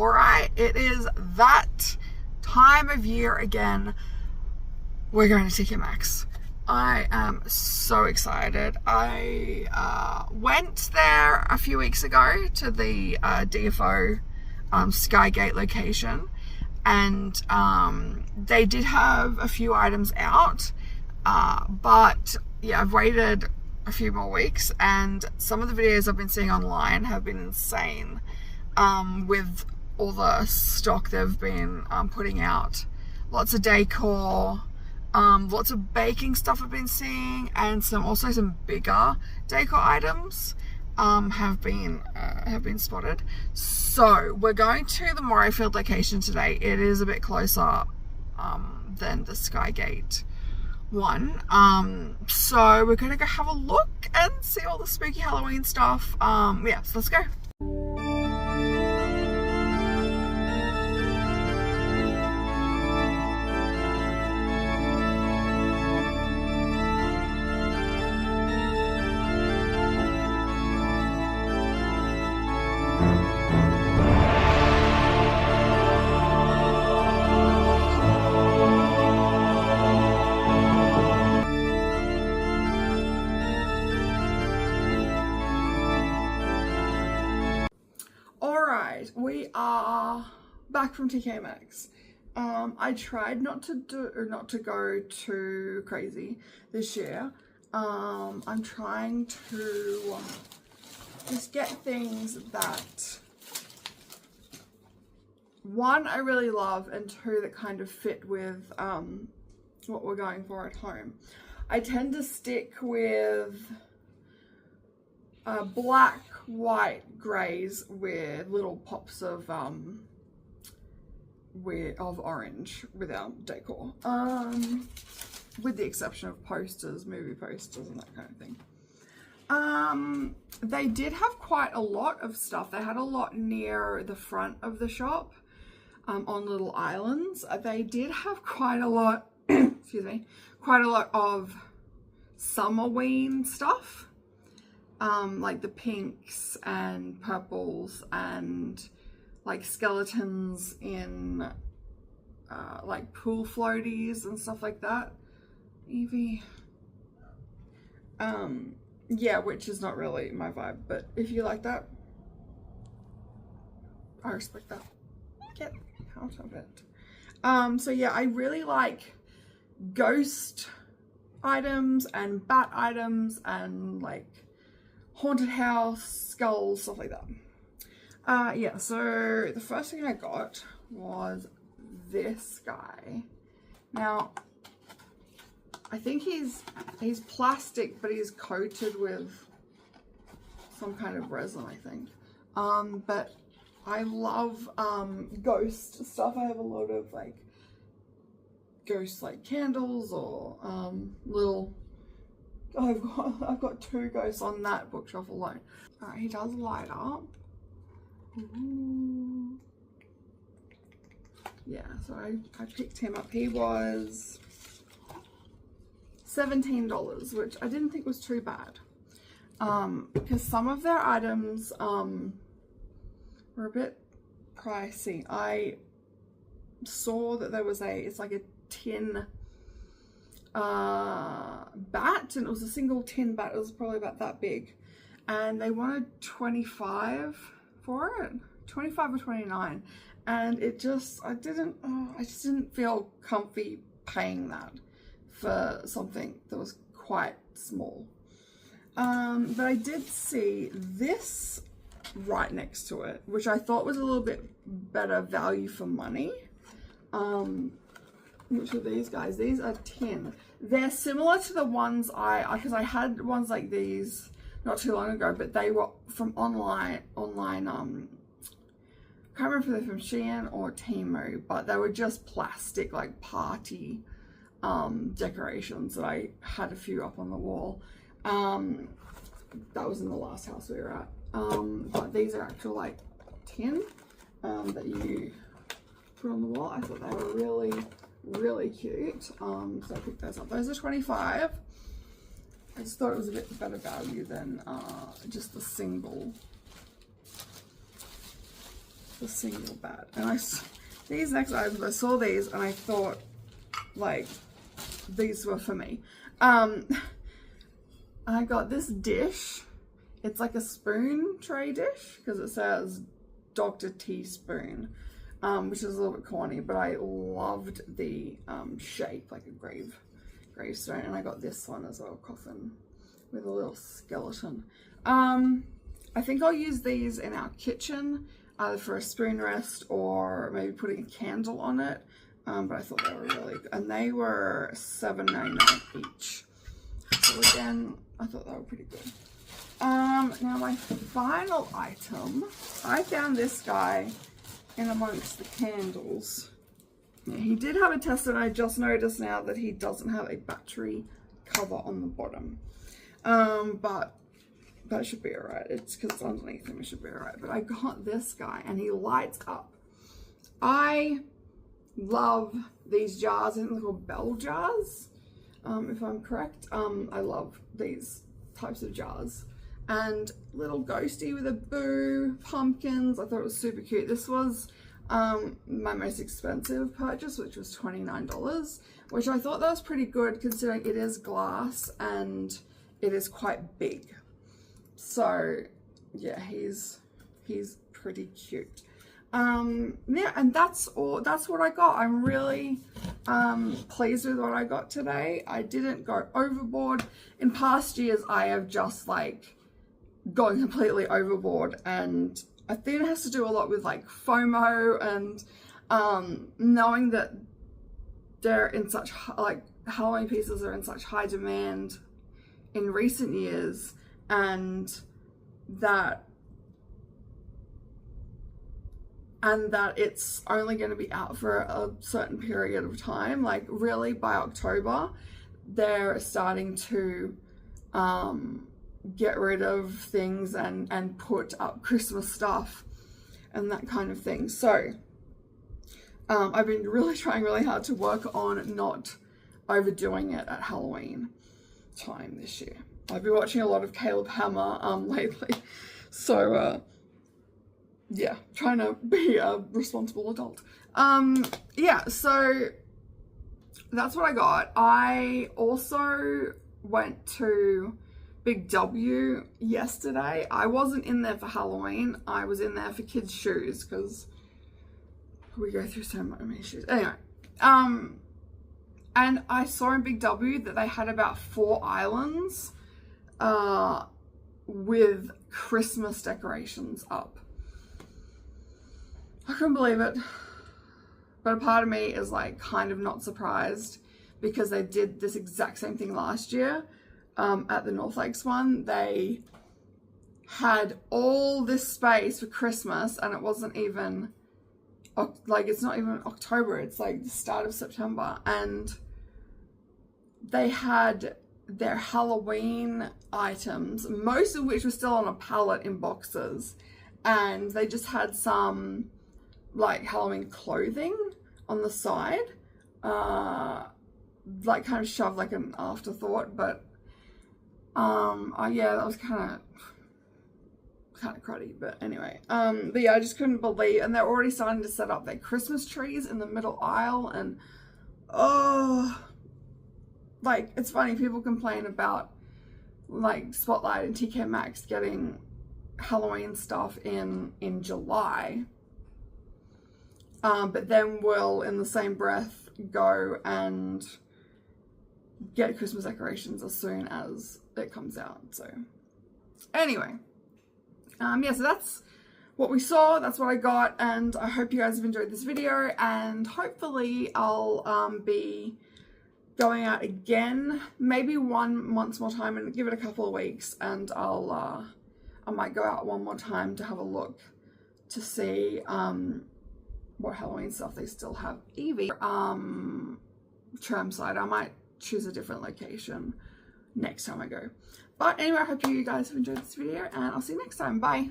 Alright, it is that time of year again. We're going to Tkmaxx. I am so excited. I went there a few weeks ago to the DFO Skygate location, and they did have a few items out, but yeah, I've waited a few more weeks, and some of the videos I've been seeing online have been insane with all the stock they've been putting out. Lots of decor, lots of baking stuff I've been seeing, and also some bigger decor items have been spotted. So we're going to the Morayfield location today. It is a bit closer than the Skygate one. So we're gonna go have a look and see all the spooky Halloween stuff. Yeah, so let's go. We are back from Tkmaxx. I tried not to go too crazy this year. I'm trying to just get things that, one, I really love, and two, that kind of fit with what we're going for at home. I tend to stick with black, white, greys with little pops of orange with our decor, with the exception of posters, movie posters and that kind of thing. They did have quite a lot of stuff. They had a lot near the front of the shop, on little islands. They did have quite a lot excuse me, quite a lot of Summerween stuff. Like the pinks and purples and like skeletons in like pool floaties and stuff like that. Evie. Yeah, which is not really my vibe, but if you like that, I respect that. Get out of it. So yeah, I really like ghost items and bat items and like haunted house, skulls, stuff like that. Yeah, so the first thing I got was this guy. Now, I think he's plastic, but he's coated with some kind of resin, I think. But I love ghost stuff. I have a lot of like ghost like candles or little. I've got two ghosts on that bookshelf alone. Alright, he does light up. Ooh. Yeah, so I picked him up. He was $17, which I didn't think was too bad. Because some of their items were a bit pricey. I saw that there was it's like a tin bat, and it was a single tin bat. It was probably about that big, and they wanted $25 for it, 25 or 29, and it just I just didn't feel comfy paying that for something that was quite small. But I did see this right next to it, which I thought was a little bit better value for money. Which are these guys? These are tin. They're similar to the ones because I had ones like these not too long ago, but they were from online. I can't remember if they're from Shein or Temu, but they were just plastic, like party decorations that I had a few up on the wall. That was in the last house we were at. But these are actual like tin that you put on the wall. I thought they were really cute. So I picked those up. Those are $25. I just thought it was a bit better value than just the single the single bat. And these next items, I saw these and I thought, like, these were for me. I got this dish. It's like a spoon tray dish because it says Dr. Teaspoon, which is a little bit corny, but I loved the shape, like a gravestone. And I got this one as well, coffin with a little skeleton. I think I'll use these in our kitchen, either for a spoon rest or maybe putting a candle on it. But I thought they were really good. And they were $7.99 each. So again, I thought they were pretty good. Now my final item, I found this guy in amongst the candles. Yeah, he did have a test, and I just noticed now that he doesn't have a battery cover on the bottom. But that should be alright. It's because it's underneath him, it should be alright. But I got this guy and he lights up. I love these jars. I think they're called bell jars, if I'm correct. I love these types of jars. And little ghosty with a boo, pumpkins. I thought it was super cute. This was my most expensive purchase, which was $29, which I thought that was pretty good considering it is glass and it is quite big. So yeah, he's pretty cute. Yeah, and that's what I got. I'm really pleased with what I got today. I didn't go overboard. In past years, I have just like gone completely overboard, and I think it has to do a lot with like FOMO and knowing that they're in such like Halloween pieces are in such high demand in recent years, and that it's only going to be out for a certain period of time. Like really by October, they're starting to get rid of things and put up Christmas stuff and that kind of thing. So I've been really trying really hard to work on not overdoing it at Halloween time this year. I've been watching a lot of Caleb Hammer lately, so yeah, trying to be a responsible adult. Yeah, so that's what I got. I also went to Big W yesterday. I wasn't in there for Halloween. I was in there for kids' shoes because we go through so many shoes. Anyway, and I saw in Big W that they had about 4 islands with Christmas decorations up. I couldn't believe it, but a part of me is like kind of not surprised because they did this exact same thing last year at the North Lakes one. They had all this space for Christmas and it wasn't even like, it's not even October, it's like the start of September, and they had their Halloween items, most of which were still on a pallet in boxes, and they just had some like Halloween clothing on the side, like kind of shoved like an afterthought, but yeah, that was kind of cruddy, but anyway, but yeah, I just couldn't believe, and they're already starting to set up their Christmas trees in the middle aisle, and like, it's funny, people complain about like Spotlight and Tkmaxx getting Halloween stuff in July, but then we'll in the same breath go and get Christmas decorations as soon as it comes out. So anyway, yeah, so that's what we saw, that's what I got, and I hope you guys have enjoyed this video, and hopefully I'll be going out again, maybe once more time, and give it a couple of weeks, and I might go out one more time to have a look to see what Halloween stuff they still have. Evie, Chermside, I might choose a different location next time I go. But anyway, I hope you guys have enjoyed this video, and I'll see you next time. Bye.